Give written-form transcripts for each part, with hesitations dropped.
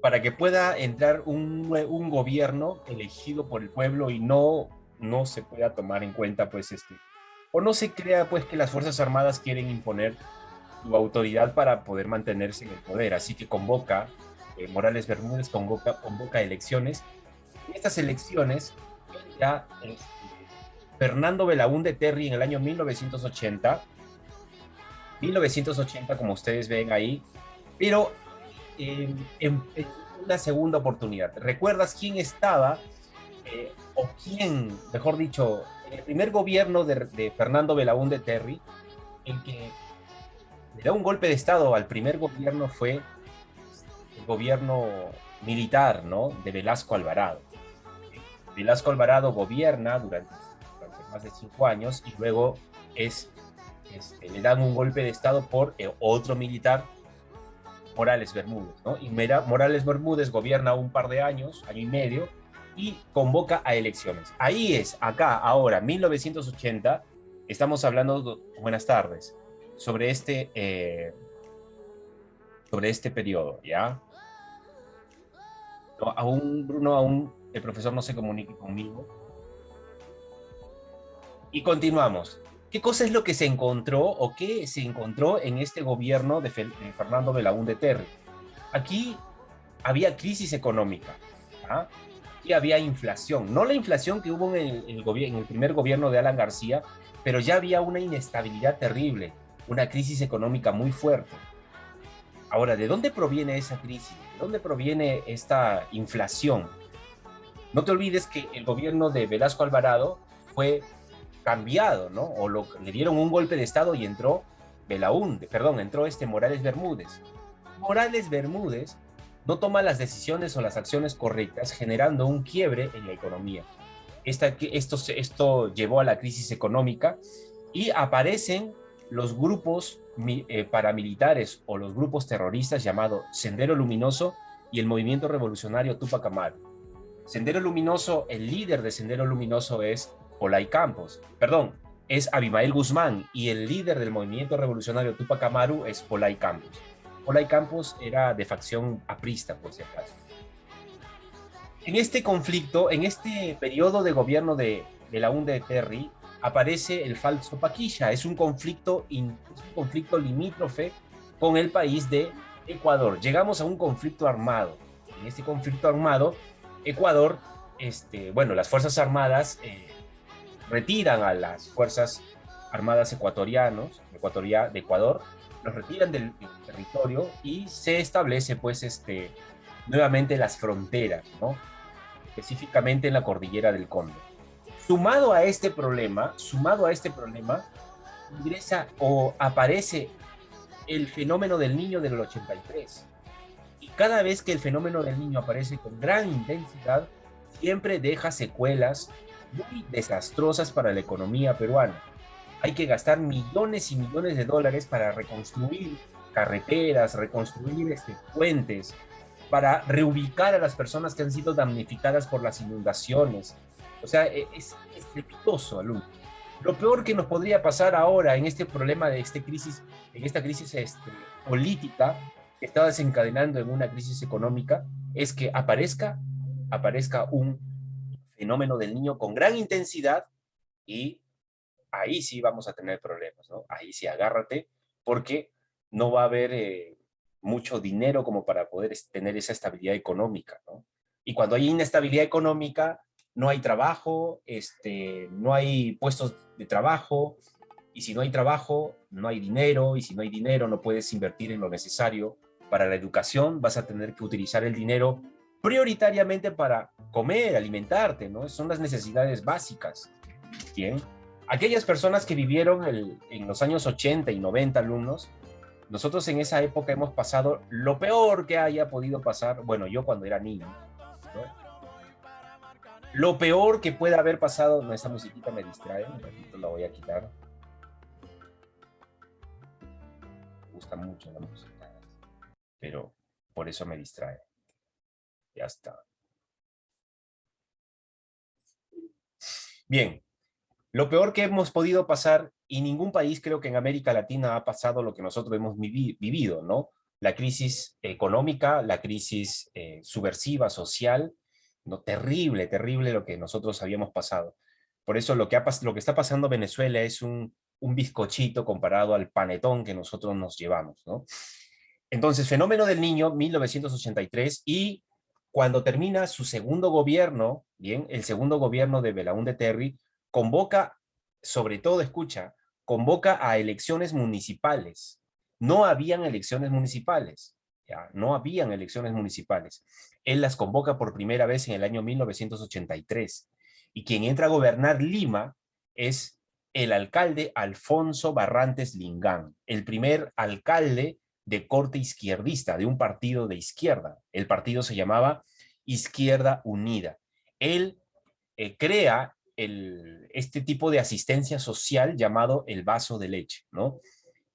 para que pueda entrar un gobierno elegido por el pueblo y no se pueda tomar en cuenta, pues, o no se crea, pues, que las Fuerzas Armadas quieren imponer su autoridad para poder mantenerse en el poder. Así que Morales Bermúdez convoca elecciones. En estas elecciones, ya Fernando Belaúnde Terry en el año 1980, como ustedes ven ahí, pero en una segunda oportunidad. ¿Recuerdas quién estaba, o quién, mejor dicho, en el primer gobierno de Fernando Belaúnde Terry, el que le da un golpe de Estado al primer gobierno fue el gobierno militar, ¿no? De Velasco Alvarado. Velasco Alvarado gobierna durante más de 5 años y luego le dan un golpe de Estado por otro militar, Morales Bermúdez, ¿no? Y Morales Bermúdez gobierna un par de años, año y medio, y convoca a elecciones. Ahí es, acá, ahora, 1980, estamos hablando, buenas tardes, sobre este periodo, ¿ya? No, aún, Bruno, aún el profesor no se comunique conmigo. Y continuamos. ¿Qué cosa es lo que se encontró o qué se encontró en este gobierno de Fernando Belaúnde Terry? Aquí había crisis económica, ¿ah? Y había inflación. No la inflación que hubo en el primer gobierno de Alan García, pero ya había una inestabilidad terrible, una crisis económica muy fuerte. Ahora, ¿de dónde proviene esa crisis? ¿De dónde proviene esta inflación? No te olvides que el gobierno de Velasco Alvarado fue cambiado, ¿no? Le dieron un golpe de Estado y entró entró Morales Bermúdez. Morales Bermúdez no toma las decisiones o las acciones correctas, generando un quiebre en la economía. Esto llevó a la crisis económica y aparecen los grupos paramilitares o los grupos terroristas llamados Sendero Luminoso y el Movimiento Revolucionario Tupac Amaru. Sendero Luminoso, el líder de Sendero Luminoso es Olay Campos, perdón, es Abimael Guzmán, y el líder del movimiento revolucionario Tupac Amaru es Olay Campos. Olay Campos era de facción aprista, por si acaso. En este conflicto, en este periodo de gobierno de la UNDE de Terry, aparece el falso Paquilla. Es un conflicto limítrofe con el país de Ecuador. Llegamos a un conflicto armado. En este conflicto armado, Ecuador, las Fuerzas Armadas retiran a las Fuerzas Armadas de Ecuador, los retiran del territorio y se establece, pues, nuevamente las fronteras, ¿no? Específicamente en la cordillera del Cóndor. Sumado a este problema, ingresa o aparece el fenómeno del Niño del 83. Y cada vez que el fenómeno del Niño aparece con gran intensidad, siempre deja secuelas muy desastrosas para la economía peruana. Hay que gastar millones y millones de dólares para reconstruir carreteras, reconstruir puentes, para reubicar a las personas que han sido damnificadas por las inundaciones. O sea, es estrepitoso, alumno. Lo peor que nos podría pasar ahora en este problema en esta crisis política que está desencadenando en una crisis económica, es que aparezca un fenómeno del Niño con gran intensidad y ahí sí vamos a tener problemas, ¿no? Ahí sí agárrate, porque no va a haber mucho dinero como para poder tener esa estabilidad económica, ¿no? Y cuando hay inestabilidad económica, no hay trabajo, no hay puestos de trabajo, y si no hay trabajo, no hay dinero, y si no hay dinero, no puedes invertir en lo necesario para la educación, vas a tener que utilizar el dinero prioritariamente para comer, alimentarte, ¿no? Son las necesidades básicas. Bien. Aquellas personas que vivieron en los años 80 y 90, alumnos, nosotros en esa época hemos pasado lo peor que haya podido pasar, bueno, yo cuando era niño, ¿no? Lo peor que pueda haber pasado, no, esa musiquita me distrae, un ratito la voy a quitar. Me gusta mucho la música, pero por eso me distrae. Ya está. Bien, lo peor que hemos podido pasar, y ningún país creo que en América Latina ha pasado lo que nosotros hemos vivido, ¿no? la crisis económica, la crisis subversiva, social, ¿no? Terrible, terrible lo que nosotros habíamos pasado. Por eso lo que está pasando en Venezuela es un bizcochito comparado al panetón que nosotros nos llevamos, ¿no? Entonces, fenómeno del Niño, 1983, y cuando termina su segundo gobierno, bien, el segundo gobierno de Belaúnde Terry, convoca, sobre todo, escucha, convoca a elecciones municipales. No habían elecciones municipales, ya, no habían elecciones municipales. Él las convoca por primera vez en el año 1983. Y quien entra a gobernar Lima es el alcalde Alfonso Barrantes Lingán, el primer alcalde de corte izquierdista, de un partido de izquierda. El partido se llamaba Izquierda Unida. Él crea este tipo de asistencia social llamado el vaso de leche, ¿no?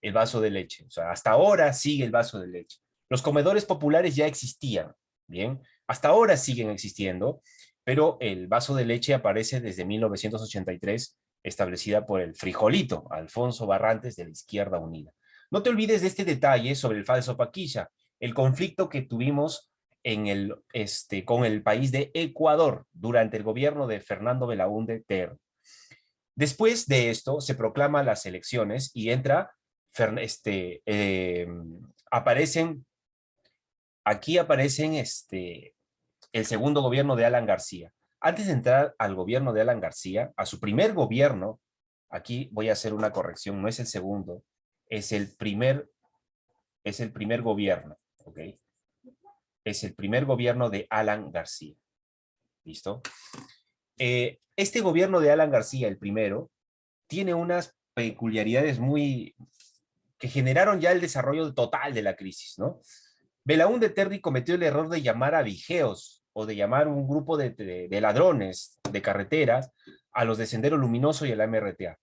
El vaso de leche. O sea, hasta ahora sigue el vaso de leche. Los comedores populares ya existían, ¿bien? Hasta ahora siguen existiendo, pero el vaso de leche aparece desde 1983, establecida por el frijolito, Alfonso Barrantes de la Izquierda Unida. No te olvides de este detalle sobre el falso Paquilla, el conflicto que tuvimos con el país de Ecuador durante el gobierno de Fernando Belaúnde Terry. Después de esto se proclaman las elecciones y entra, aparecen, aquí aparecen el segundo gobierno de Alan García. Antes de entrar al gobierno de Alan García, a su primer gobierno, aquí voy a hacer una corrección, no es el segundo, es el primer, es el primer gobierno, ¿ok? Es el primer gobierno de Alan García. ¿Listo? Este gobierno de Alan García, el primero, tiene unas peculiaridades que generaron ya el desarrollo total de la crisis, ¿no? Belaúnde Terry cometió el error de llamar a vigeos o de llamar un grupo de ladrones de carreteras a los de Sendero Luminoso y a la MRTA.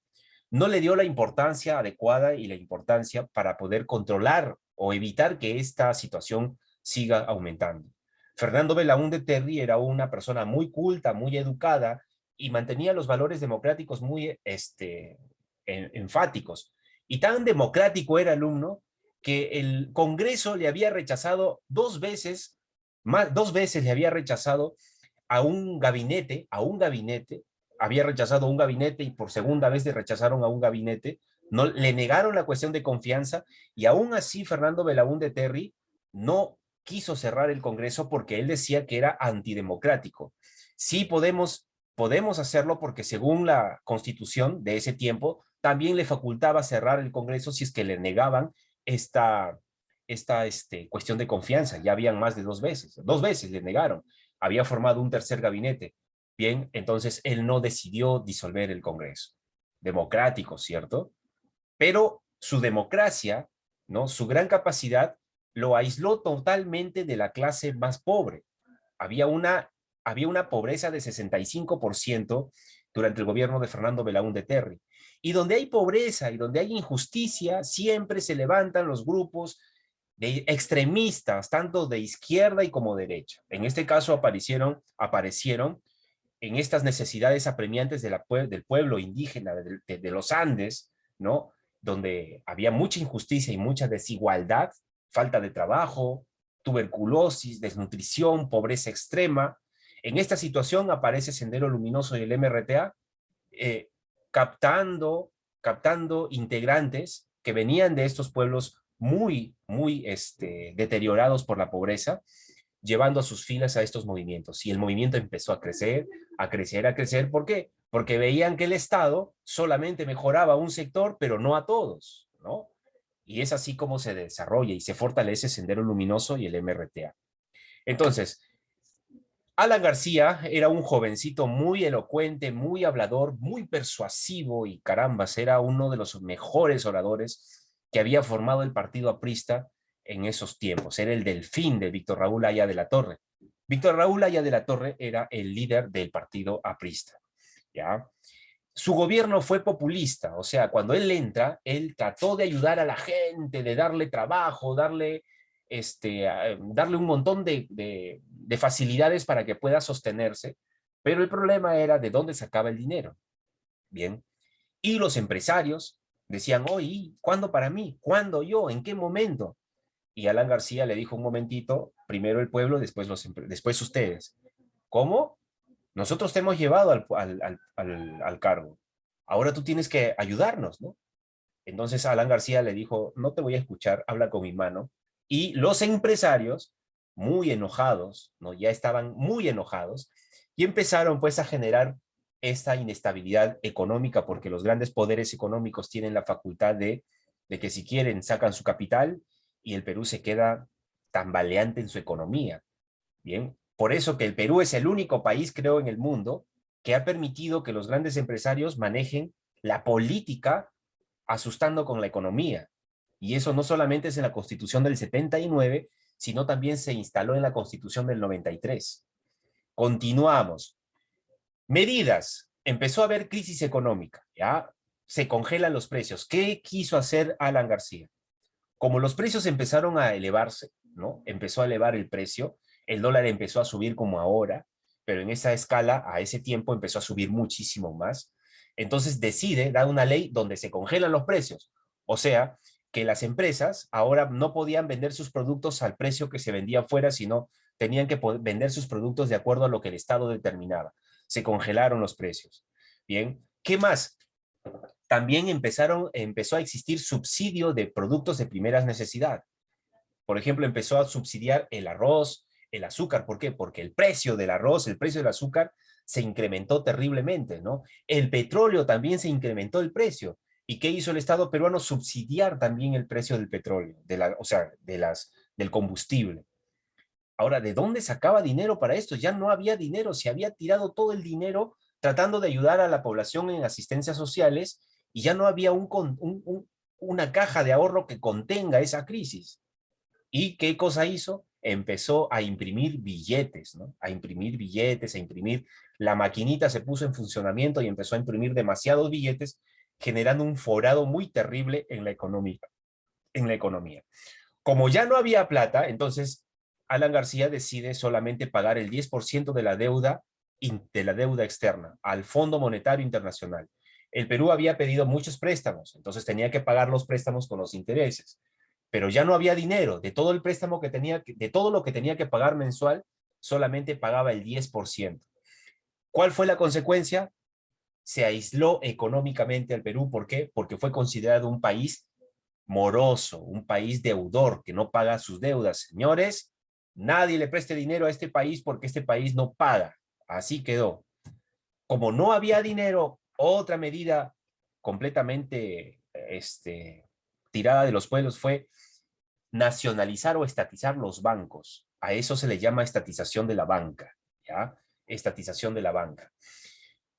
No le dio la importancia adecuada y la importancia para poder controlar o evitar que esta situación siga aumentando. Fernando Belaúnde Terry era una persona muy culta, muy educada y mantenía los valores democráticos muy enfáticos. Y tan democrático era el alumno que el Congreso le había rechazado dos veces le había rechazado a un gabinete, había rechazado un gabinete y por segunda vez le rechazaron a un gabinete, no, le negaron la cuestión de confianza y aún así Fernando Belaúnde Terry no quiso cerrar el Congreso porque él decía que era antidemocrático. Sí podemos hacerlo porque según la constitución de ese tiempo, también le facultaba cerrar el Congreso si es que le negaban esta, cuestión de confianza. Ya habían más de dos veces le negaron. Había formado un tercer gabinete. Bien, entonces él no decidió disolver el Congreso. Democrático, ¿cierto? Pero su democracia, ¿no? Su gran capacidad lo aisló totalmente de la clase más pobre. Había una, había una pobreza de 65% durante el gobierno de Fernando Belaúnde Terry. Y donde hay pobreza y donde hay injusticia, siempre se levantan los grupos de extremistas, tanto de izquierda y como derecha. En este caso aparecieron en estas necesidades apremiantes del pueblo indígena de los Andes, ¿no? Donde había mucha injusticia y mucha desigualdad, falta de trabajo, tuberculosis, desnutrición, pobreza extrema. En esta situación aparece Sendero Luminoso y el MRTA eh, captando, captando integrantes que venían de estos pueblos muy deteriorados por la pobreza, llevando a sus filas a estos movimientos. Y el movimiento empezó a crecer, a crecer, a crecer. ¿Por qué? Porque veían que el Estado solamente mejoraba a un sector, pero no a todos, ¿no? Y es así como se desarrolla y se fortalece Sendero Luminoso y el MRTA. Entonces, Alan García era un jovencito muy elocuente, muy hablador, muy persuasivo y carambas, era uno de los mejores oradores que había formado el partido aprista en esos tiempos. Era el delfín de Víctor Raúl Haya de la Torre. Víctor Raúl Haya de la Torre era el líder del partido aprista, ¿ya? Su gobierno fue populista, o sea, cuando él entra, él trató de ayudar a la gente, de darle trabajo, darle un montón de facilidades para que pueda sostenerse, pero el problema era de dónde sacaba el dinero. Bien, y los empresarios decían, oye, ¿cuándo para mí? ¿Cuándo yo? ¿En qué momento? Y Alan García le dijo un momentito, primero el pueblo, después ustedes. ¿Cómo? Nosotros te hemos llevado al cargo. Ahora tú tienes que ayudarnos, ¿no? Entonces Alan García le dijo, no te voy a escuchar, habla con mi mano. Y los empresarios, muy enojados, ¿no? Ya estaban muy enojados y empezaron pues a generar esta inestabilidad económica porque los grandes poderes económicos tienen la facultad de que si quieren sacan su capital y el Perú se queda tambaleante en su economía. Bien, por eso que el Perú es el único país, creo, en el mundo que ha permitido que los grandes empresarios manejen la política asustando con la economía. Y eso no solamente es en la Constitución del 79, sino también se instaló en la Constitución del 93. Continuamos. Medidas. Empezó a haber crisis económica, ¿ya? Se congelan los precios. ¿Qué quiso hacer Alan García? Como los precios empezaron a elevarse, ¿no? Empezó a elevar el precio, el dólar empezó a subir como ahora, pero en esa escala, a ese tiempo, empezó a subir muchísimo más. Entonces decide dar una ley donde se congelan los precios. O sea, que las empresas ahora no podían vender sus productos al precio que se vendía fuera, sino tenían que vender sus productos de acuerdo a lo que el Estado determinaba. Se congelaron los precios. Bien, ¿qué más? También empezó a existir subsidio de productos de primera necesidad. Por ejemplo, empezó a subsidiar el arroz, el azúcar. ¿Por qué? Porque el precio del arroz, el precio del azúcar se incrementó terriblemente, ¿no? El petróleo también se incrementó el precio. ¿Y qué hizo el Estado peruano? Subsidiar también el precio del petróleo, o sea, del combustible. Ahora, ¿de dónde sacaba dinero para esto? Ya no había dinero, se había tirado todo el dinero tratando de ayudar a la población en asistencias sociales y ya no había una caja de ahorro que contenga esa crisis. ¿Y qué cosa hizo? Empezó a imprimir billetes, ¿no? A imprimir billetes, a imprimir. La maquinita se puso en funcionamiento y empezó a imprimir demasiados billetes, generando un forado muy terrible en la economía. Como ya no había plata, entonces Alan García decide solamente pagar el 10% de la deuda externa al Fondo Monetario Internacional. El Perú había pedido muchos préstamos, entonces tenía que pagar los préstamos con los intereses, pero ya no había dinero. De todo el préstamo que tenía, de todo lo que tenía que pagar mensual, solamente pagaba el 10%. ¿Cuál fue la consecuencia? Se aisló económicamente al Perú. ¿Por qué? Porque fue considerado un país moroso, un país deudor que no paga sus deudas. Señores, nadie le preste dinero a este país porque este país no paga. Así quedó. Como no había dinero, otra medida completamente tirada de los pueblos fue nacionalizar o estatizar los bancos. A eso se le llama estatización de la banca, ¿ya? Estatización de la banca.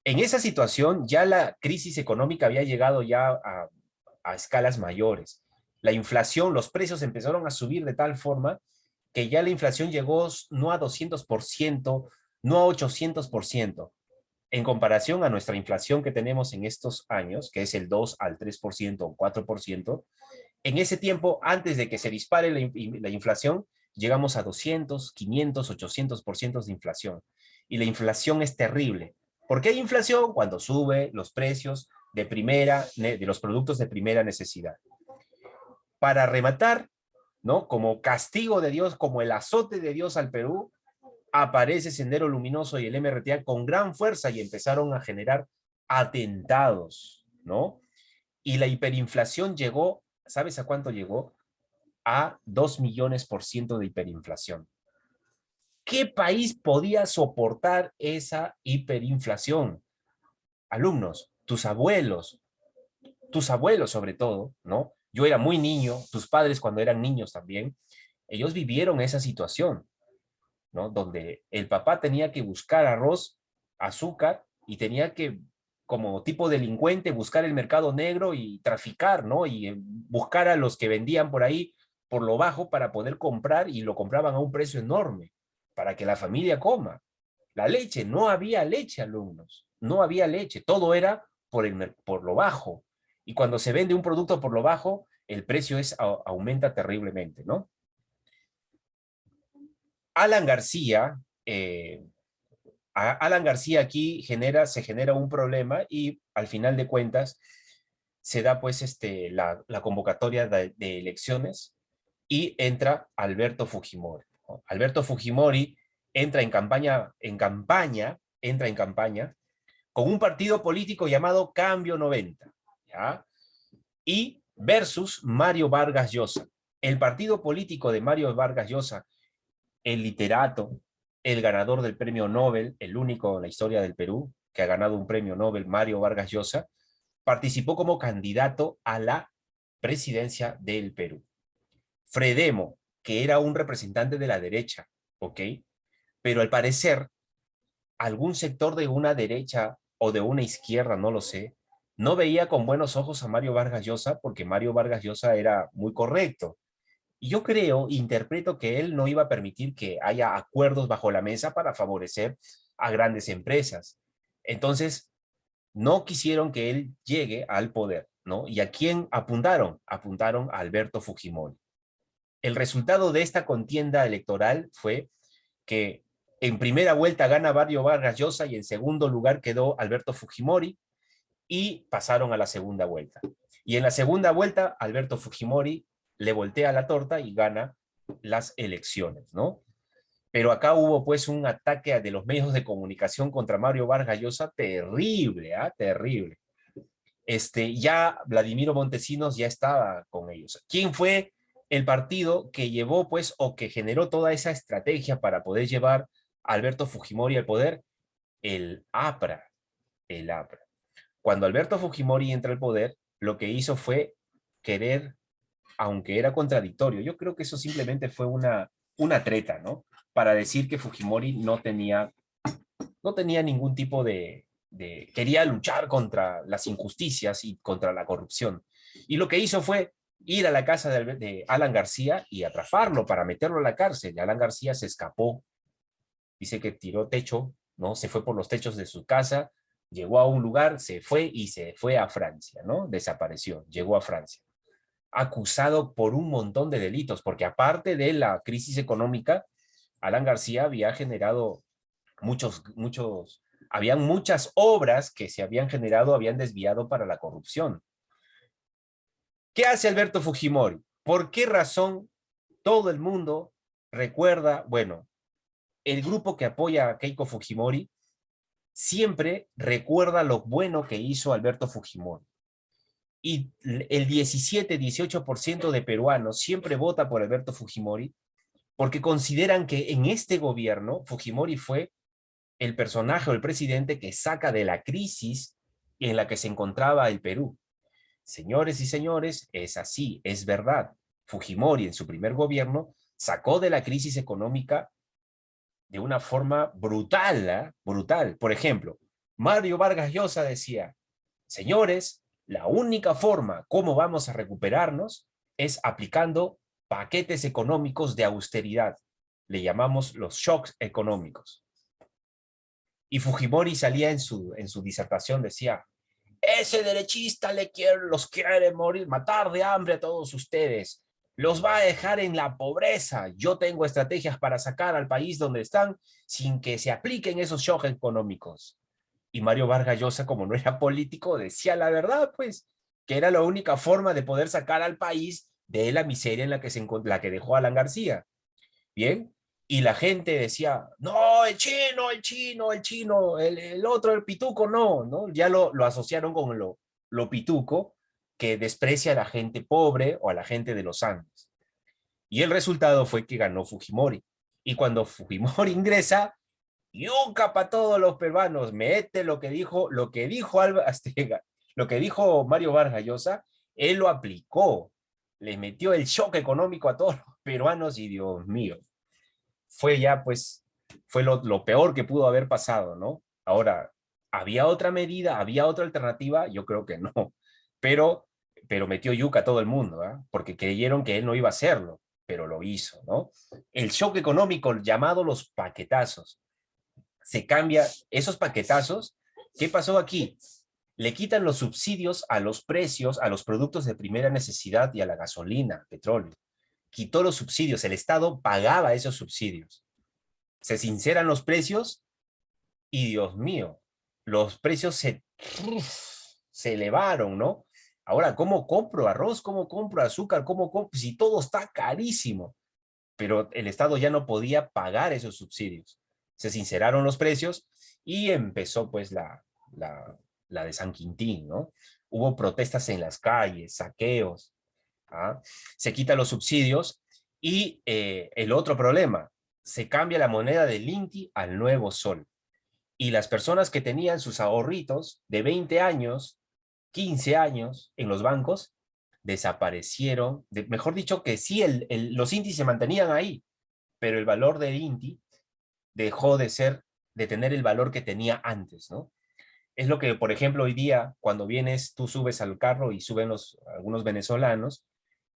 En esa situación ya la crisis económica había llegado ya a escalas mayores. La inflación, los precios empezaron a subir de tal forma que ya la inflación llegó no a 200%, no a 800%, en comparación a nuestra inflación que tenemos en estos años, que es el 2 al 3% o 4%. En ese tiempo, antes de que se dispare la inflación, llegamos a 200, 500, 800% de inflación. Y la inflación es terrible. ¿Por qué hay inflación? Cuando sube los precios de los productos de primera necesidad. Para rematar, ¿no? Como castigo de Dios, como el azote de Dios al Perú, aparece Sendero Luminoso y el MRTA con gran fuerza y empezaron a generar atentados, ¿no? Y la hiperinflación llegó, ¿sabes a cuánto llegó? A 2 millones% de hiperinflación. ¿Qué país podía soportar esa hiperinflación? Alumnos, tus abuelos sobre todo, ¿no? Yo era muy niño, tus padres cuando eran niños también, ellos vivieron esa situación, ¿no? Donde el papá tenía que buscar arroz, azúcar y tenía que, como tipo delincuente, buscar el mercado negro y traficar, ¿no? Y buscar a los que vendían por ahí por lo bajo para poder comprar y lo compraban a un precio enorme para que la familia coma. La leche, no había leche, alumnos, no había leche, todo era por lo bajo. Y cuando se vende un producto por lo bajo, el precio aumenta terriblemente, ¿no? Alan García, eh, Alan García aquí se genera un problema y al final de cuentas se da pues la convocatoria de elecciones y entra Alberto Fujimori, ¿no? Alberto Fujimori entra entra en campaña con un partido político llamado Cambio 90, ¿ya? Y versus Mario Vargas Llosa. El partido político de Mario Vargas Llosa, el literato, el ganador del premio Nobel, el único en la historia del Perú que ha ganado un premio Nobel, Mario Vargas Llosa, participó como candidato a la presidencia del Perú. Fredemo, que era un representante de la derecha, ¿ok? Pero al parecer, algún sector de una derecha o de una izquierda, no lo sé, no veía con buenos ojos a Mario Vargas Llosa porque Mario Vargas Llosa era muy correcto. Y yo creo, interpreto que él no iba a permitir que haya acuerdos bajo la mesa para favorecer a grandes empresas. Entonces, no quisieron que él llegue al poder, ¿no? ¿Y a quién apuntaron? Apuntaron a Alberto Fujimori. El resultado de esta contienda electoral fue que en primera vuelta gana Mario Vargas Llosa y en segundo lugar quedó Alberto Fujimori y pasaron a la segunda vuelta. Y en la segunda vuelta, Alberto Fujimori le voltea la torta y gana las elecciones, ¿no? Pero acá hubo pues un ataque de los medios de comunicación contra Mario Vargas Llosa terrible, ¿ah? Terrible. Ya Vladimiro Montesinos ya estaba con ellos. ¿Quién fue el partido que llevó, pues, o que generó toda esa estrategia para poder llevar a Alberto Fujimori al poder? El APRA, el APRA. Cuando Alberto Fujimori entra al poder, lo que hizo fue querer, aunque era contradictorio, yo creo que eso simplemente fue una treta, ¿no? Para decir que Fujimori no tenía ningún tipo quería luchar contra las injusticias y contra la corrupción. Y lo que hizo fue ir a la casa de Alan García y atraparlo para meterlo a la cárcel. Y Alan García se escapó, dice que tiró techo, ¿no? Se fue por los techos de su casa, llegó a un lugar, se fue y se fue a Francia, ¿no? Desapareció, llegó a Francia. Acusado por un montón de delitos, porque aparte de la crisis económica, Alan García había generado habían muchas obras que se habían generado, habían desviado para la corrupción. ¿Qué hace Alberto Fujimori? ¿Por qué razón todo el mundo recuerda, bueno, el grupo que apoya a Keiko Fujimori siempre recuerda lo bueno que hizo Alberto Fujimori? Y el 17-18% de peruanos siempre vota por Alberto Fujimori porque consideran que en este gobierno Fujimori fue el personaje o el presidente que saca de la crisis en la que se encontraba el Perú. Señores y señores, es así, es verdad. Fujimori en su primer gobierno sacó de la crisis económica de una forma brutal, ¿eh? Brutal. Por ejemplo, Mario Vargas Llosa decía, señores, la única forma como vamos a recuperarnos es aplicando paquetes económicos de austeridad. Le llamamos los shocks económicos. Y Fujimori salía en su disertación, decía, ese derechista los quiere morir, matar de hambre a todos ustedes, los va a dejar en la pobreza. Yo tengo estrategias para sacar al país donde están sin que se apliquen esos shocks económicos. Y Mario Vargas Llosa, como no era político, decía la verdad, pues, que era la única forma de poder sacar al país de la miseria en la que dejó Alan García. Bien, y la gente decía, no, el chino, el chino, el chino, el otro, el pituco, no, ¿no? Ya lo asociaron con lo pituco, que desprecia a la gente pobre o a la gente de los Andes. Y el resultado fue que ganó Fujimori. Y cuando Fujimori ingresa, yuca para todos los peruanos, mete lo que dijo Alba Astega, lo que dijo Mario Vargas Llosa, él lo aplicó, le metió el shock económico a todos los peruanos y Dios mío, fue ya pues, fue lo peor que pudo haber pasado, ¿no? Ahora, ¿había otra medida? ¿Había otra alternativa? Yo creo que no, pero, pero metió yuca a todo el mundo, ¿eh? Porque creyeron que él no iba a hacerlo, pero lo hizo, ¿no? El shock económico llamado los paquetazos, se cambia esos paquetazos. ¿Qué pasó aquí? Le quitan los subsidios a los precios, a los productos de primera necesidad y a la gasolina, petróleo. Quitó los subsidios, el Estado pagaba esos subsidios. Se sinceran los precios y Dios mío, los precios se elevaron, ¿no? Ahora, ¿cómo compro arroz? ¿Cómo compro azúcar? ¿Cómo compro? Si todo está carísimo. Pero el Estado ya no podía pagar esos subsidios. Se sinceraron los precios y empezó pues la de San Quintín, ¿no? Hubo protestas en las calles, saqueos, ¿ah? Se quitan los subsidios y el otro problema, se cambia la moneda del Inti al nuevo sol. Y las personas que tenían sus ahorritos de 20 años, 15 años en los bancos, desaparecieron. Mejor dicho, que sí, los INTI se mantenían ahí, pero el valor del INTI dejó de tener el valor que tenía antes, ¿no? Es lo que, por ejemplo, hoy día, cuando vienes, tú subes al carro y suben algunos venezolanos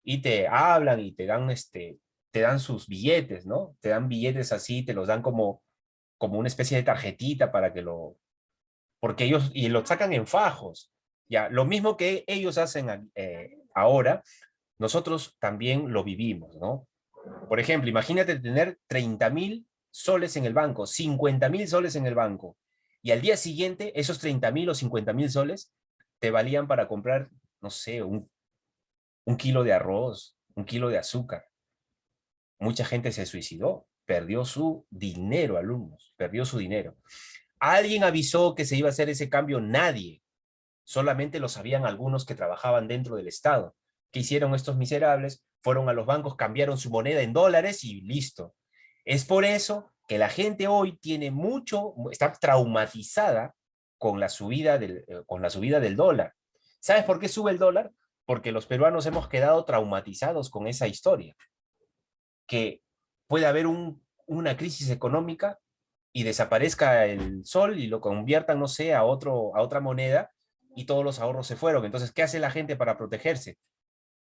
y te hablan y te dan sus billetes, ¿no? Te dan billetes así, te los dan como una especie de tarjetita para que porque ellos, y lo sacan en fajos, ya, lo mismo que ellos hacen ahora, nosotros también lo vivimos, ¿no? Por ejemplo, imagínate tener 30.000 soles en el banco, 50.000 soles en el banco, y al día siguiente esos 30.000 o 50.000 soles te valían para comprar, no sé, un kilo de arroz, un kilo de azúcar. Mucha gente se suicidó, perdió su dinero, alumnos, perdió su dinero. ¿Alguien avisó que se iba a hacer ese cambio? Nadie. Solamente lo sabían algunos que trabajaban dentro del Estado. ¿Qué hicieron estos miserables? Fueron a los bancos, cambiaron su moneda en dólares y listo. Es por eso que la gente hoy está traumatizada con la subida del dólar. ¿Sabes por qué sube el dólar? Porque los peruanos hemos quedado traumatizados con esa historia. Que puede haber una crisis económica y desaparezca el sol y lo conviertan, no sé, a otra moneda y todos los ahorros se fueron. Entonces, ¿qué hace la gente para protegerse?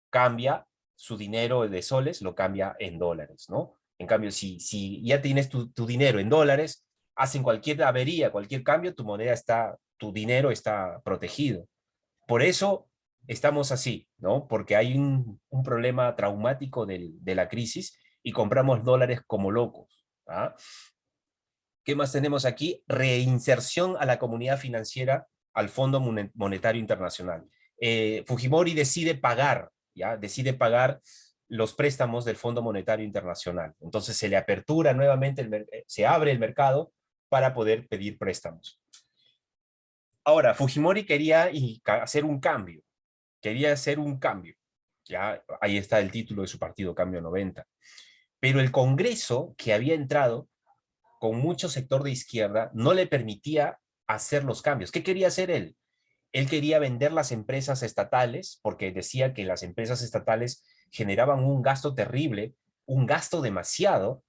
Cambia su dinero de soles, lo cambia en dólares, ¿no? En cambio, si ya tienes tu dinero en dólares, hacen cualquier avería, cualquier cambio, tu dinero está protegido. Por eso estamos así, ¿no? Porque hay un problema traumático de la crisis y compramos dólares como locos. ¿Ah? ¿Qué más tenemos aquí? Reinserción a la comunidad financiera al Fondo Monetario Internacional. Fujimori decide pagar, ¿ya? Decide pagar los préstamos del Fondo Monetario Internacional. Entonces se le apertura nuevamente, se abre el mercado para poder pedir préstamos. Ahora, Fujimori hacer un cambio, quería hacer un cambio. Ya ahí está el título de su partido, Cambio 90. Pero el Congreso, que había entrado con mucho sector de izquierda, no le permitía hacer los cambios. ¿Qué quería hacer él? Él quería vender las empresas estatales porque decía que las empresas estatales generaban un gasto terrible, un gasto demasiado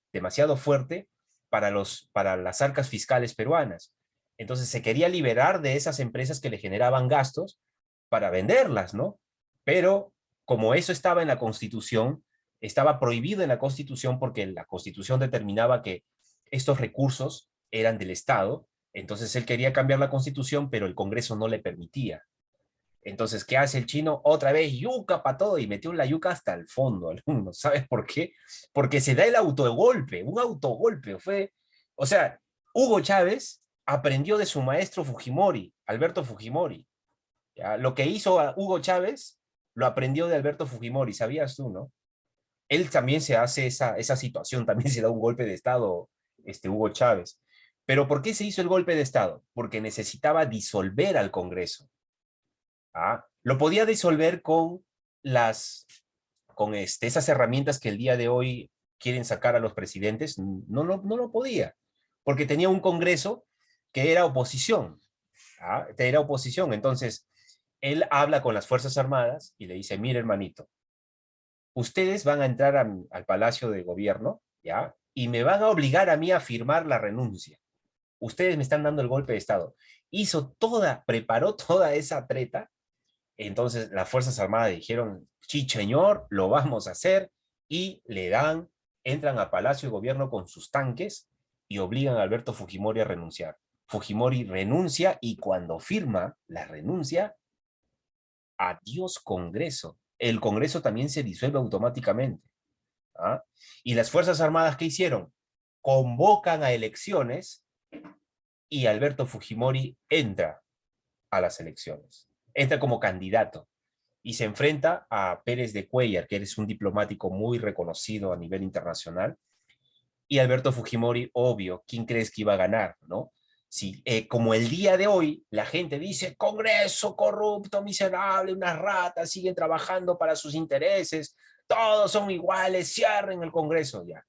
fuerte para las arcas fiscales peruanas. Entonces se quería liberar de esas empresas que le generaban gastos para venderlas, ¿no? Pero como eso estaba en la Constitución, estaba prohibido en la Constitución porque la Constitución determinaba que estos recursos eran del Estado. Entonces él quería cambiar la Constitución, pero el Congreso no le permitía. Entonces, ¿qué hace el chino? Otra vez yuca para todo y metió la yuca hasta el fondo, alumnos. ¿Sabes por qué? Porque se da el autogolpe, un autogolpe. O sea, Hugo Chávez aprendió de su maestro Fujimori, Alberto Fujimori. ¿Ya? Lo que hizo a Hugo Chávez lo aprendió de Alberto Fujimori, ¿sabías tú, no? Él también se hace esa situación, también se da un golpe de Estado, Hugo Chávez. Pero ¿por qué se hizo el golpe de Estado? Porque necesitaba disolver al Congreso. ¿Ah? Lo podía disolver con esas herramientas que el día de hoy quieren sacar a los presidentes. No lo podía, porque tenía un Congreso que era oposición. ¿Ah? Era oposición. Entonces, él habla con las Fuerzas Armadas y le dice, mire hermanito, ustedes van a entrar al Palacio de Gobierno, ¿ya? Y me van a obligar a mí a firmar la renuncia. Ustedes me están dando el golpe de Estado. Preparó toda esa treta. Entonces las Fuerzas Armadas dijeron, sí, señor, lo vamos a hacer, y entran a Palacio de Gobierno con sus tanques y obligan a Alberto Fujimori a renunciar. Fujimori renuncia y cuando firma la renuncia, adiós Congreso. El Congreso también se disuelve automáticamente. ¿Ah? Y las Fuerzas Armadas, ¿qué hicieron? Convocan a elecciones y Alberto Fujimori entra a las elecciones. Entra como candidato. y se enfrenta a Pérez de Cuéllar, que es un diplomático muy reconocido a nivel internacional, y Alberto Fujimori, obvio, ¿quién crees que iba a ganar, no? Si, como el día de hoy, la gente dice, Congreso corrupto, miserable, unas ratas, siguen trabajando para sus intereses, todos son iguales, cierren el Congreso ya.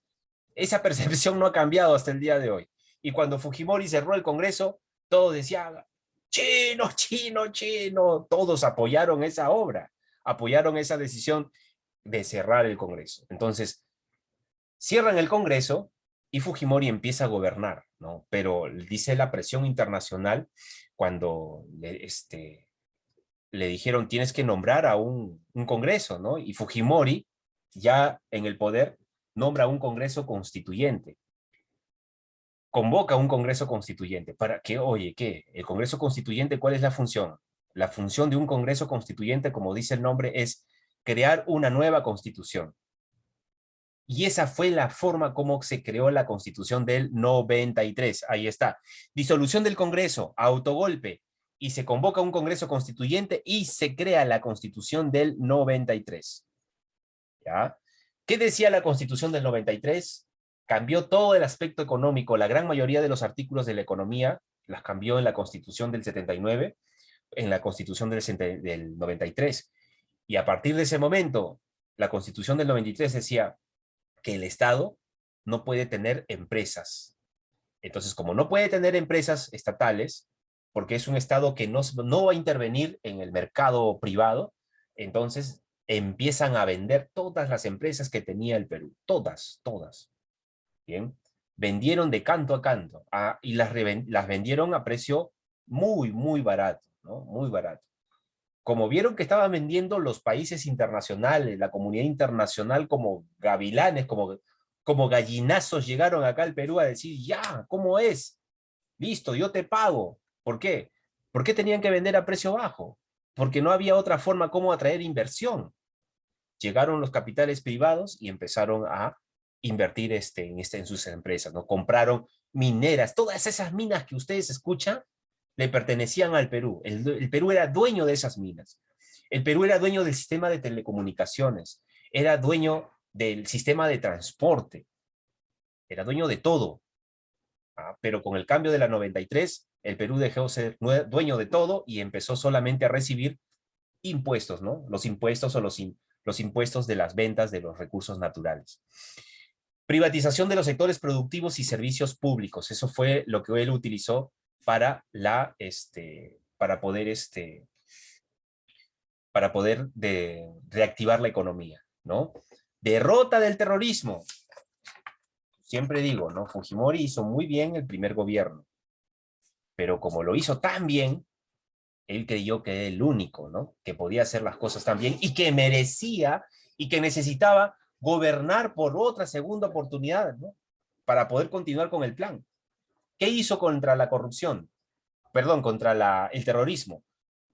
Esa percepción no ha cambiado hasta el día de hoy. Y cuando Fujimori cerró el Congreso, todos decían, chino, chino, chino, todos apoyaron esa obra, apoyaron esa decisión de cerrar el Congreso. Entonces, cierran el Congreso y Fujimori empieza a gobernar, ¿no? Pero dice la presión internacional cuando le dijeron tienes que nombrar a un Congreso, ¿no? Y Fujimori, ya en el poder, nombra un Congreso constituyente. Convoca un Congreso constituyente. ¿Para qué? Oye, ¿qué? ¿El Congreso constituyente cuál es la función? La función de un Congreso constituyente, como dice el nombre, es crear una nueva constitución. Y esa fue la forma como se creó la Constitución del 93. Ahí está. Disolución del Congreso, autogolpe, y se convoca un Congreso Constituyente y se crea la Constitución del 93. ¿Ya? ¿Qué decía la Constitución del 93? Cambió todo el aspecto económico. La gran mayoría de los artículos de la economía las cambió en la Constitución del 79, en la Constitución del 93. Y a partir de ese momento, la Constitución del 93 decía que el Estado no puede tener empresas. Entonces, como no puede tener empresas estatales, porque es un Estado que no va a intervenir en el mercado privado, entonces empiezan a vender todas las empresas que tenía el Perú. Todas, todas. Bien. Vendieron de canto a canto y las vendieron a precio muy, muy barato, ¿no? Muy barato. Como vieron que estaban vendiendo los países internacionales, la comunidad internacional como gavilanes, como gallinazos, llegaron acá al Perú a decir, ya, ¿cómo es? Listo, yo te pago. ¿Por qué? ¿Por qué tenían que vender a precio bajo? Porque no había otra forma como atraer inversión. Llegaron los capitales privados y empezaron a invertir en sus empresas, ¿no? Compraron mineras, todas esas minas que ustedes escuchan le pertenecían al Perú. El Perú era dueño de esas minas. El Perú era dueño del sistema de telecomunicaciones, era dueño del sistema de transporte, era dueño de todo. Pero con el cambio de la 93, el Perú dejó de ser dueño de todo y empezó solamente a recibir impuestos, ¿no? Los impuestos o los impuestos de las ventas de los recursos naturales. Privatización de los sectores productivos y servicios públicos. Eso fue lo que él utilizó para poder reactivar la economía, ¿no? Derrota del terrorismo. Siempre digo, ¿no? Fujimori hizo muy bien el primer gobierno, pero como lo hizo tan bien, él creyó que era el único, ¿no? Que podía hacer las cosas tan bien y que merecía y que necesitaba gobernar por otra segunda oportunidad, ¿no? Para poder continuar con el plan. ¿Qué hizo contra la corrupción? Perdón, contra el terrorismo.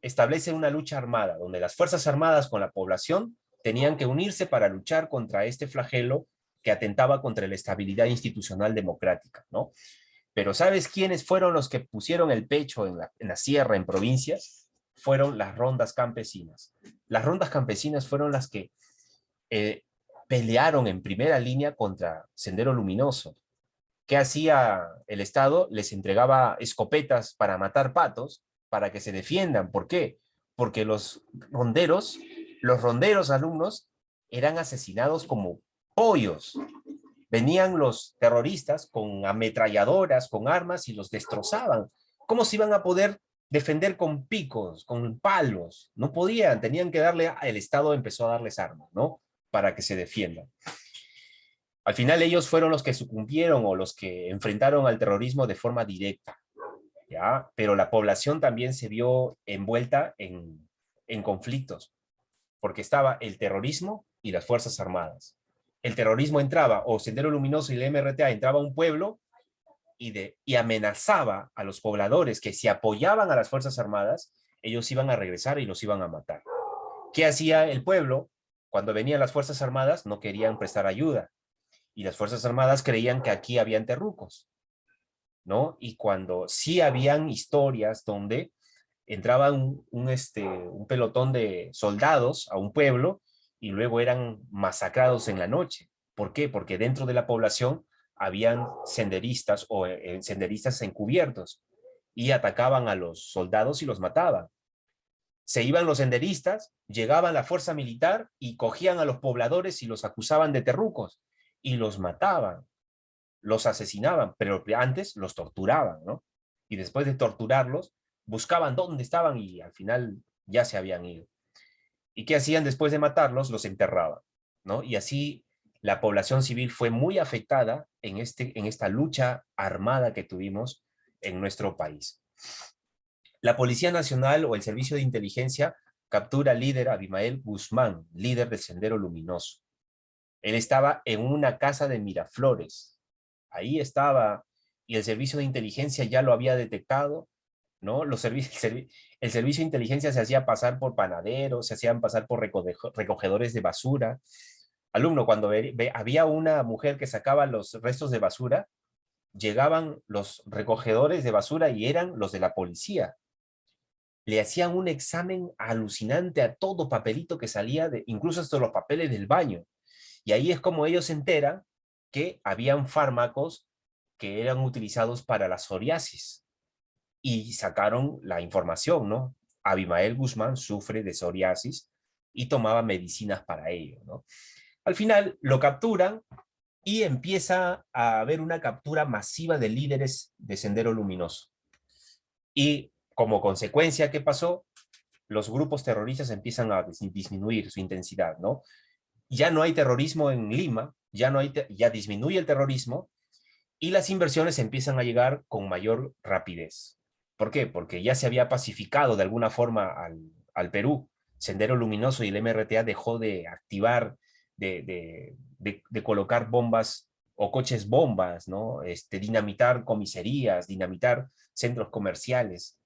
Establece una lucha armada, donde las Fuerzas Armadas con la población tenían que unirse para luchar contra este flagelo que atentaba contra la estabilidad institucional democrática, ¿no? Pero ¿sabes quiénes fueron los que pusieron el pecho en la sierra, en provincias? Fueron las rondas campesinas. Las rondas campesinas fueron las que eh, pelearon en primera línea contra Sendero Luminoso. ¿Qué hacía el Estado? Les entregaba escopetas para matar patos, para que se defiendan. ¿Por qué? Porque los ronderos alumnos eran asesinados como pollos. Venían los terroristas con ametralladoras, con armas y los destrozaban. ¿Cómo se iban a poder defender con picos, con palos? No podían, tenían que el Estado empezó a darles armas, ¿no? Para que se defiendan. Al final ellos fueron los que sucumbieron o los que enfrentaron al terrorismo de forma directa, ¿ya? Pero la población también se vio envuelta en conflictos, porque estaba el terrorismo y las Fuerzas Armadas. El terrorismo entraba, o Sendero Luminoso y la MRTA entraba a un pueblo y amenazaba a los pobladores que si apoyaban a las Fuerzas Armadas, ellos iban a regresar y los iban a matar. ¿Qué hacía el pueblo? Cuando venían las Fuerzas Armadas, no querían prestar ayuda. Y las Fuerzas Armadas creían que aquí habían terrucos, ¿no? Y cuando sí habían historias donde entraba un pelotón de soldados a un pueblo y luego eran masacrados en la noche. ¿Por qué? Porque dentro de la población habían senderistas o senderistas encubiertos y atacaban a los soldados y los mataban. Se iban los senderistas, llegaba la fuerza militar y cogían a los pobladores y los acusaban de terrucos y los mataban, los asesinaban, pero antes los torturaban, ¿no? Y después de torturarlos, buscaban dónde estaban y al final ya se habían ido. ¿Y qué hacían después de matarlos? Los enterraban, ¿no? Y así la población civil fue muy afectada en esta lucha armada que tuvimos en nuestro país. La Policía Nacional o el Servicio de Inteligencia captura al líder Abimael Guzmán, líder del Sendero Luminoso. Él estaba en una casa de Miraflores. Ahí estaba, y el Servicio de Inteligencia ya lo había detectado, ¿no? El servicio de inteligencia se hacía pasar por panaderos, se hacían pasar por recogedores de basura. Alumno, cuando había una mujer que sacaba los restos de basura, llegaban los recogedores de basura y eran los de la policía. Le hacían un examen alucinante a todo papelito que salía, incluso hasta los papeles del baño. Y ahí es como ellos se enteran que habían fármacos que eran utilizados para la psoriasis. Y sacaron la información, ¿no? Abimael Guzmán sufre de psoriasis y tomaba medicinas para ello, ¿no? Al final lo capturan y empieza a haber una captura masiva de líderes de Sendero Luminoso. Y como consecuencia, ¿qué pasó? Los grupos terroristas empiezan a disminuir su intensidad, ¿no? Ya no hay terrorismo en Lima, ya disminuye el terrorismo y las inversiones empiezan a llegar con mayor rapidez. ¿Por qué? Porque ya se había pacificado de alguna forma al Perú. Sendero Luminoso y el MRTA dejó de activar, de colocar bombas o coches bombas, ¿no? Dinamitar comisarías, dinamitar centros comerciales.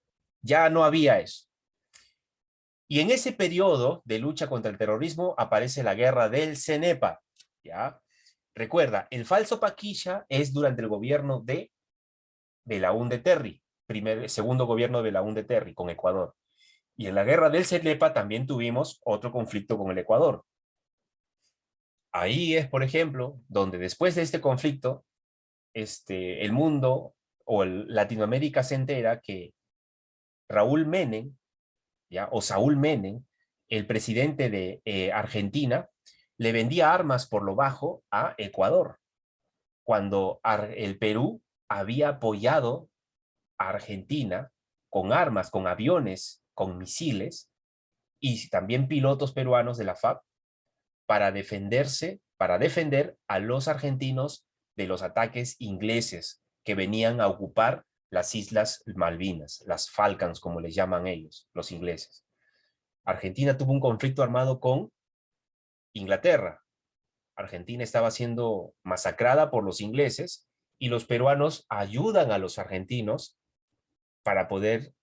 Ya no había eso. Y en ese periodo de lucha contra el terrorismo aparece la guerra del CENEPA, ¿ya? Recuerda, el falso Paquilla es durante el gobierno de Belaúnde Terry, segundo gobierno de Belaúnde Terry con Ecuador. Y en la guerra del CENEPA también tuvimos otro conflicto con el Ecuador. Ahí es, por ejemplo, donde después de este conflicto, el mundo o Latinoamérica se entera que Raúl Menem, ¿ya? O Saúl Menem, el presidente de Argentina, le vendía armas por lo bajo a Ecuador, cuando el Perú había apoyado a Argentina con armas, con aviones, con misiles, y también pilotos peruanos de la FAB para defender a los argentinos de los ataques ingleses que venían a ocupar las Islas Malvinas, las Falklands, como les llaman ellos, los ingleses. Argentina tuvo un conflicto armado con Inglaterra. Argentina estaba siendo masacrada por los ingleses y los peruanos ayudan a los argentinos para poder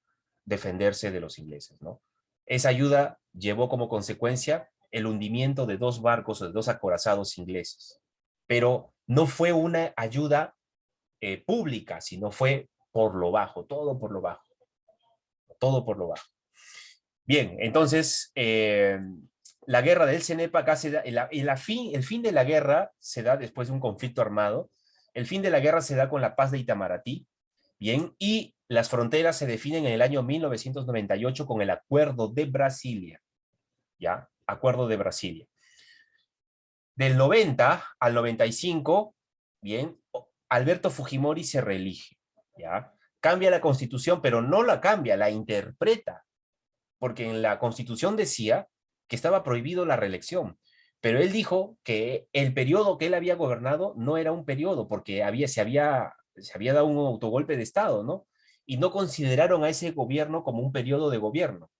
defenderse de los ingleses, ¿no? Esa ayuda llevó como consecuencia el hundimiento de 2 barcos o de 2 acorazados ingleses. Pero no fue una ayuda pública, sino fue por lo bajo, todo por lo bajo. Todo por lo bajo. Bien, entonces, la guerra del CENEPA acá se da, el fin de la guerra se da después de un conflicto armado. El fin de la guerra se da con la paz de Itamaraty, bien, y las fronteras se definen en el año 1998 con el Acuerdo de Brasilia, ¿ya? Acuerdo de Brasilia. Del 90 al 95, bien, Alberto Fujimori se reelige, ¿ya? Cambia la constitución, pero no la cambia, la interpreta, porque en la constitución decía que estaba prohibido la reelección, pero él dijo que el periodo que él había gobernado no era un periodo, porque se había dado un autogolpe de Estado, ¿no? Y no consideraron a ese gobierno como un periodo de gobierno.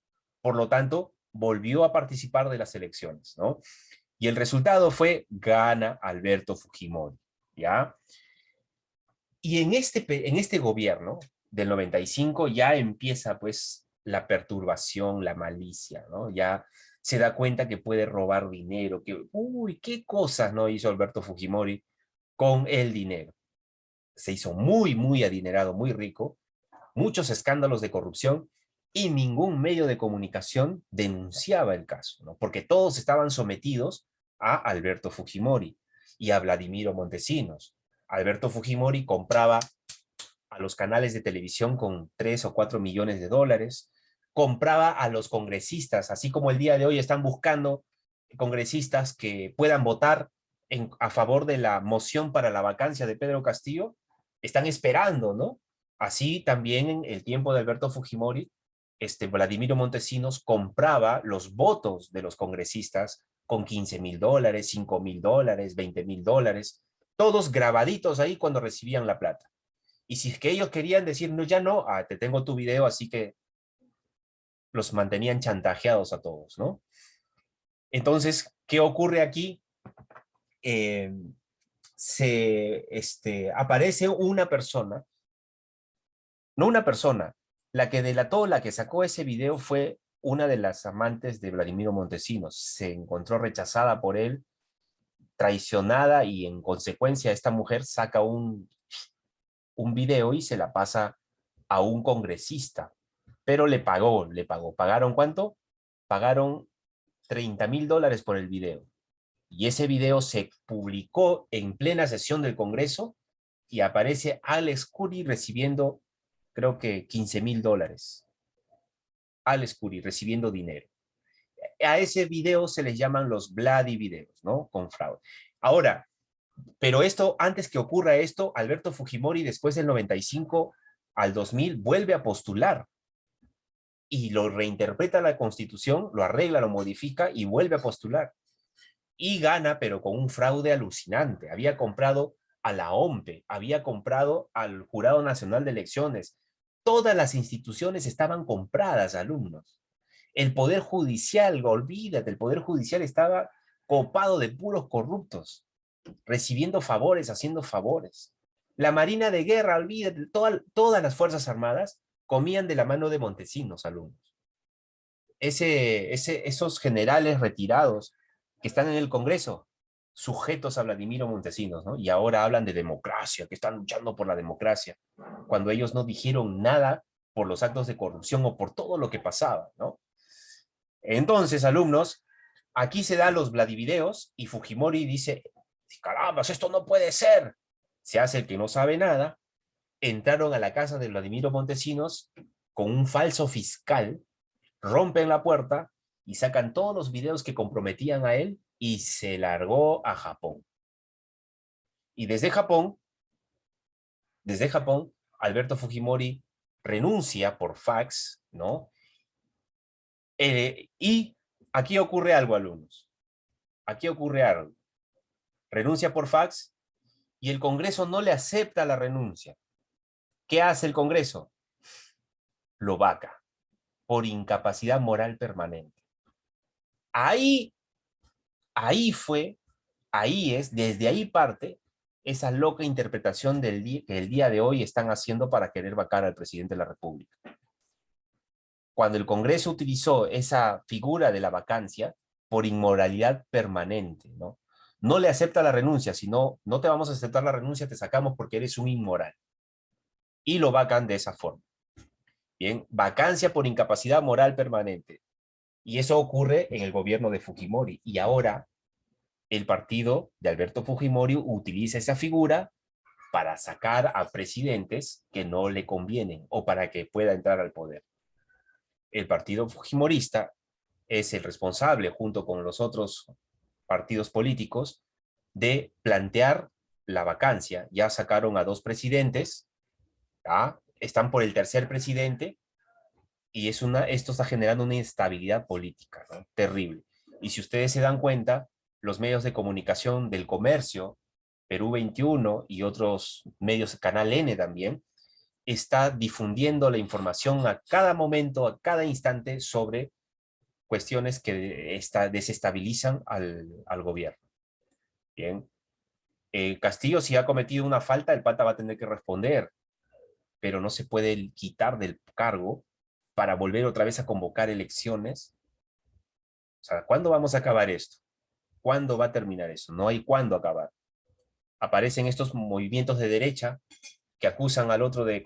Por lo tanto, volvió a participar de las elecciones, ¿no? Y el resultado fue gana Alberto Fujimori, ¿ya? Y en este gobierno del 95 ya empieza pues la perturbación, la malicia, ¿no? Ya se da cuenta que puede robar dinero, que, uy, qué cosas no hizo Alberto Fujimori con el dinero. Se hizo muy, muy adinerado, muy rico, muchos escándalos de corrupción y ningún medio de comunicación denunciaba el caso, ¿no? Porque todos estaban sometidos a Alberto Fujimori y a Vladimiro Montesinos. Alberto Fujimori compraba a los canales de televisión con 3 o 4 millones de dólares, compraba a los congresistas, así como el día de hoy están buscando congresistas que puedan votar a favor de la moción para la vacancia de Pedro Castillo, están esperando, ¿no? Así también en el tiempo de Alberto Fujimori, Vladimiro Montesinos compraba los votos de los congresistas con $15,000, $5,000, $20,000, todos grabaditos ahí cuando recibían la plata. Y si es que ellos querían decir, no, ya no, te tengo tu video, así que los mantenían chantajeados a todos, ¿no? Entonces, ¿qué ocurre aquí? Eh, aparece una persona, no una persona, la que delató, la que sacó ese video fue una de las amantes de Vladimiro Montesinos. Se encontró rechazada por él, traicionada, y en consecuencia esta mujer saca un video y se la pasa a un congresista, pero le pagó. ¿Pagaron cuánto? Pagaron $30,000 por el video. Y ese video se publicó en plena sesión del Congreso y aparece Alex Curry recibiendo, creo que $15,000. Alex Curry recibiendo dinero. A ese video se les llaman los bloody videos, ¿no? Con fraude. Ahora, pero esto, antes que ocurra esto, Alberto Fujimori después del 95 al 2000 vuelve a postular y lo reinterpreta la Constitución, lo arregla, lo modifica y vuelve a postular. Y gana, pero con un fraude alucinante. Había comprado a la OMPE, había comprado al Jurado Nacional de Elecciones. Todas las instituciones estaban compradas, alumnos. El Poder Judicial, olvídate, el Poder Judicial estaba copado de puros corruptos, recibiendo favores, haciendo favores. La Marina de Guerra, olvídate, todas las Fuerzas Armadas comían de la mano de Montesinos, alumnos. Esos generales retirados que están en el Congreso, sujetos a Vladimiro Montesinos, ¿no? Y ahora hablan de democracia, que están luchando por la democracia, cuando ellos no dijeron nada por los actos de corrupción o por todo lo que pasaba, ¿no? Entonces, alumnos, aquí se dan los Vladivideos y Fujimori dice, caramba, esto no puede ser. Se hace el que no sabe nada. Entraron a la casa de Vladimiro Montesinos con un falso fiscal, rompen la puerta y sacan todos los videos que comprometían a él y se largó a Japón. Y desde Japón, Alberto Fujimori renuncia por fax, ¿no? Y aquí ocurre algo, alumnos. Aquí ocurre algo. Renuncia por fax y el Congreso no le acepta la renuncia. ¿Qué hace el Congreso? Lo vaca por incapacidad moral permanente. Ahí desde ahí parte esa loca interpretación que el día de hoy están haciendo para querer vacar al presidente de la República. Cuando el Congreso utilizó esa figura de la vacancia por inmoralidad permanente, ¿no? No le acepta la renuncia, sino no te vamos a aceptar la renuncia, te sacamos porque eres un inmoral. Y lo vacan de esa forma. Bien, vacancia por incapacidad moral permanente. Y eso ocurre en el gobierno de Fujimori. Y ahora el partido de Alberto Fujimori utiliza esa figura para sacar a presidentes que no le convienen o para que pueda entrar al poder. El partido fujimorista es el responsable, junto con los otros partidos políticos, de plantear la vacancia. Ya sacaron a 2 presidentes, ¿ya? Están por el tercer presidente y esto está generando una inestabilidad política, ¿no? Terrible. Y si ustedes se dan cuenta, los medios de comunicación del comercio, Perú 21 y otros medios, Canal N también, está difundiendo la información a cada momento, a cada instante sobre cuestiones que desestabilizan al gobierno. Bien. Castillo, si ha cometido una falta, el pata va a tener que responder, pero no se puede quitar del cargo para volver otra vez a convocar elecciones. O sea, ¿cuándo vamos a acabar esto? ¿Cuándo va a terminar eso? No hay cuándo acabar. Aparecen estos movimientos de derecha que acusan al otro de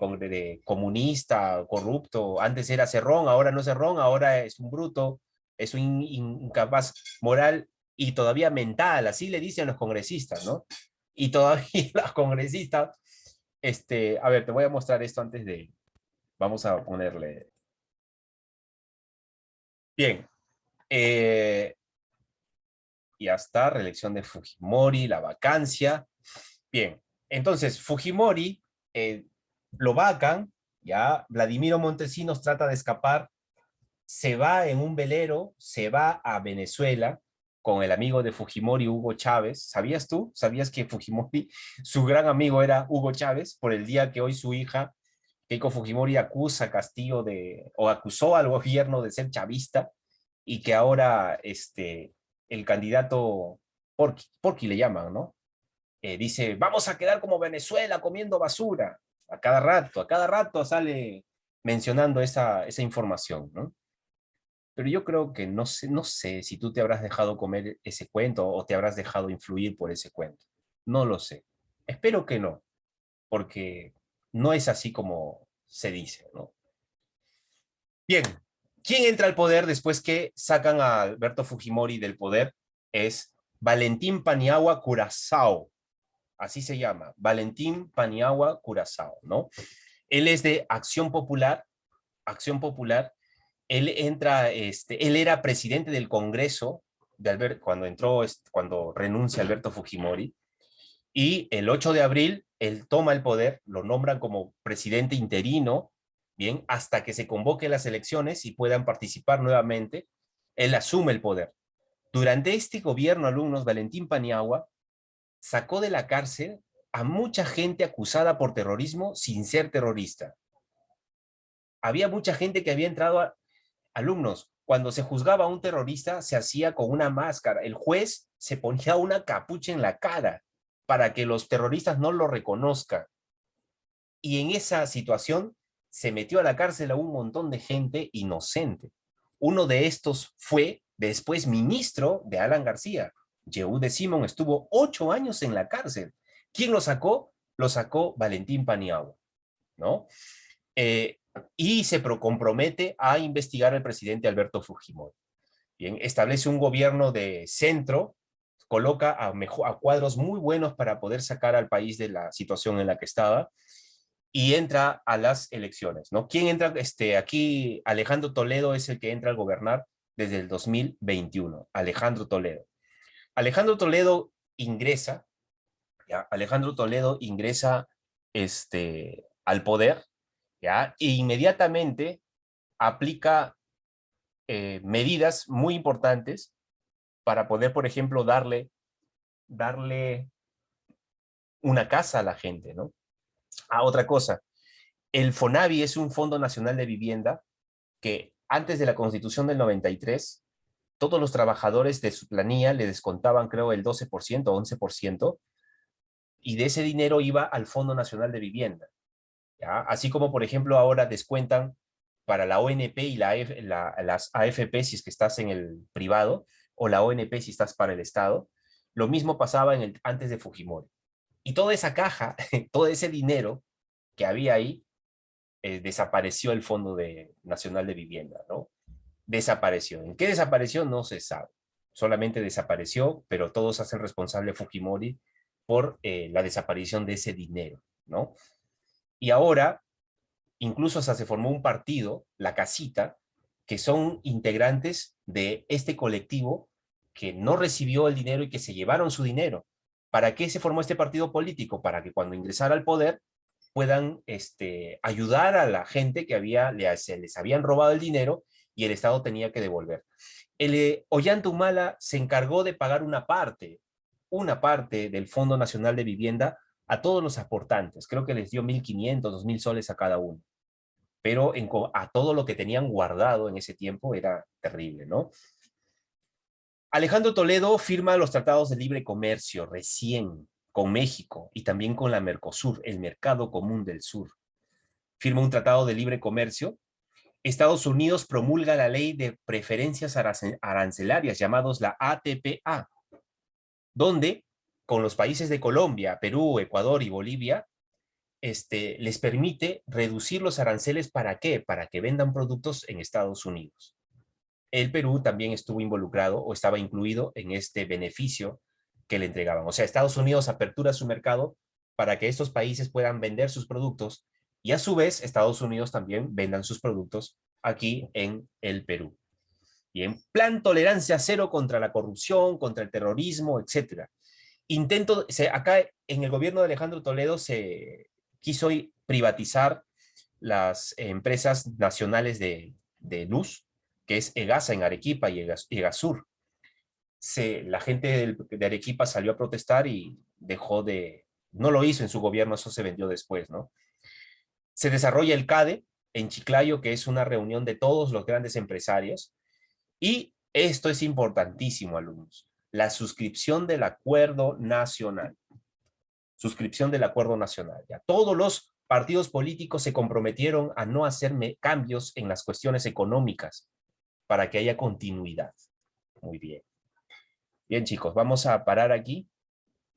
comunista, corrupto. Antes era Cerrón, ahora no es Cerrón, ahora es un bruto, es un incapaz moral y todavía mental, así le dicen los congresistas, ¿no? Y todavía los congresistas, a ver, te voy a mostrar esto antes de, vamos a ponerle, bien, eh, ya está, reelección de Fujimori, la vacancia, bien, entonces Fujimori eh, lo vacan, ya, Vladimiro Montesinos trata de escapar, se va en un velero, se va a Venezuela con el amigo de Fujimori, Hugo Chávez. ¿Sabías tú? ¿Sabías que Fujimori, su gran amigo era Hugo Chávez? Por el día que hoy su hija, Keiko Fujimori, acusa a Castillo o acusó al gobierno de ser chavista y que ahora el candidato Porky le llaman, ¿no? Dice, vamos a quedar como Venezuela comiendo basura. A cada rato sale mencionando esa información, ¿no? Pero yo creo que no sé si tú te habrás dejado comer ese cuento o te habrás dejado influir por ese cuento. No lo sé. Espero que no, porque no es así como se dice, ¿no? Bien, ¿quién entra al poder después que sacan a Alberto Fujimori del poder? Es Valentín Paniagua Curaçao, así se llama, Valentín Paniagua Curaçao, ¿no? Él es de Acción Popular, él entra, él era presidente del Congreso cuando renuncia Alberto Fujimori, y el 8 de abril él toma el poder, lo nombran como presidente interino, bien, hasta que se convoquen las elecciones y puedan participar nuevamente, él asume el poder. Durante este gobierno, alumnos, Valentín Paniagua sacó de la cárcel a mucha gente acusada por terrorismo sin ser terrorista. Había mucha gente que había entrado alumnos, cuando se juzgaba a un terrorista se hacía con una máscara. El juez se ponía una capucha en la cara para que los terroristas no lo reconozcan. Y en esa situación se metió a la cárcel a un montón de gente inocente. Uno de estos fue después ministro de Alan García. Yehude Simón estuvo 8 años en la cárcel. ¿Quién lo sacó? Lo sacó Valentín Paniagua, ¿no? Eh, y se compromete a investigar al presidente Alberto Fujimori. Bien, establece un gobierno de centro, coloca a cuadros muy buenos para poder sacar al país de la situación en la que estaba y entra a las elecciones, ¿no? ¿Quién entra? Aquí Alejandro Toledo es el que entra al gobernar desde el 2021, Alejandro Toledo. Alejandro Toledo ingresa, ¿ya? Alejandro Toledo ingresa al poder, ¿ya? E inmediatamente aplica medidas muy importantes para poder, por ejemplo, darle una casa a la gente, ¿no? Otra cosa, el FONAVI es un Fondo Nacional de Vivienda que antes de la Constitución del 93, todos los trabajadores de su planilla le descontaban, creo, el 12% o 11%, y de ese dinero iba al Fondo Nacional de Vivienda, ¿ya? Así como, por ejemplo, ahora descuentan para la ONP y las AFP si es que estás en el privado, o la ONP si estás para el Estado. Lo mismo pasaba antes de Fujimori. Y toda esa caja, todo ese dinero que había ahí, desapareció el Nacional de Vivienda, ¿no? Desapareció. ¿En qué desapareció? No se sabe. Solamente desapareció, pero todos hacen responsable a Fujimori por la desaparición de ese dinero, ¿no? Y ahora, incluso hasta se formó un partido, La Casita, que son integrantes de este colectivo que no recibió el dinero y que se llevaron su dinero. ¿Para qué se formó este partido político? Para que cuando ingresara al poder puedan ayudar a la gente que se les habían robado el dinero y el Estado tenía que devolver. Ollanta Humala se encargó de pagar una parte del Fondo Nacional de Vivienda a todos los aportantes. Creo que les dio 1.500, 2.000 soles a cada uno. Pero a todo lo que tenían guardado en ese tiempo era terrible, ¿no? Alejandro Toledo firma los tratados de libre comercio recién con México y también con la Mercosur, el Mercado Común del Sur. Firma un tratado de libre comercio. Estados Unidos promulga la ley de preferencias arancelarias, llamados la ATPA, donde con los países de Colombia, Perú, Ecuador y Bolivia les permite reducir los aranceles. ¿Para qué? Para que vendan productos en Estados Unidos. El Perú también estuvo involucrado o estaba incluido en este beneficio que le entregaban. O sea, Estados Unidos apertura su mercado para que estos países puedan vender sus productos y a su vez Estados Unidos también vendan sus productos aquí en el Perú. Y en plan tolerancia cero contra la corrupción, contra el terrorismo, etcétera. Acá en el gobierno de Alejandro Toledo se quiso privatizar las empresas nacionales de luz, que es EGASA en Arequipa y EGASUR. La gente de Arequipa salió a protestar y no lo hizo en su gobierno, eso se vendió después, ¿no? Se desarrolla el CADE en Chiclayo, que es una reunión de todos los grandes empresarios, y esto es importantísimo, alumnos, la suscripción del acuerdo nacional. Suscripción del acuerdo nacional. Ya todos los partidos políticos se comprometieron a no hacer cambios en las cuestiones económicas para que haya continuidad. Muy bien. Bien, chicos, vamos a parar aquí.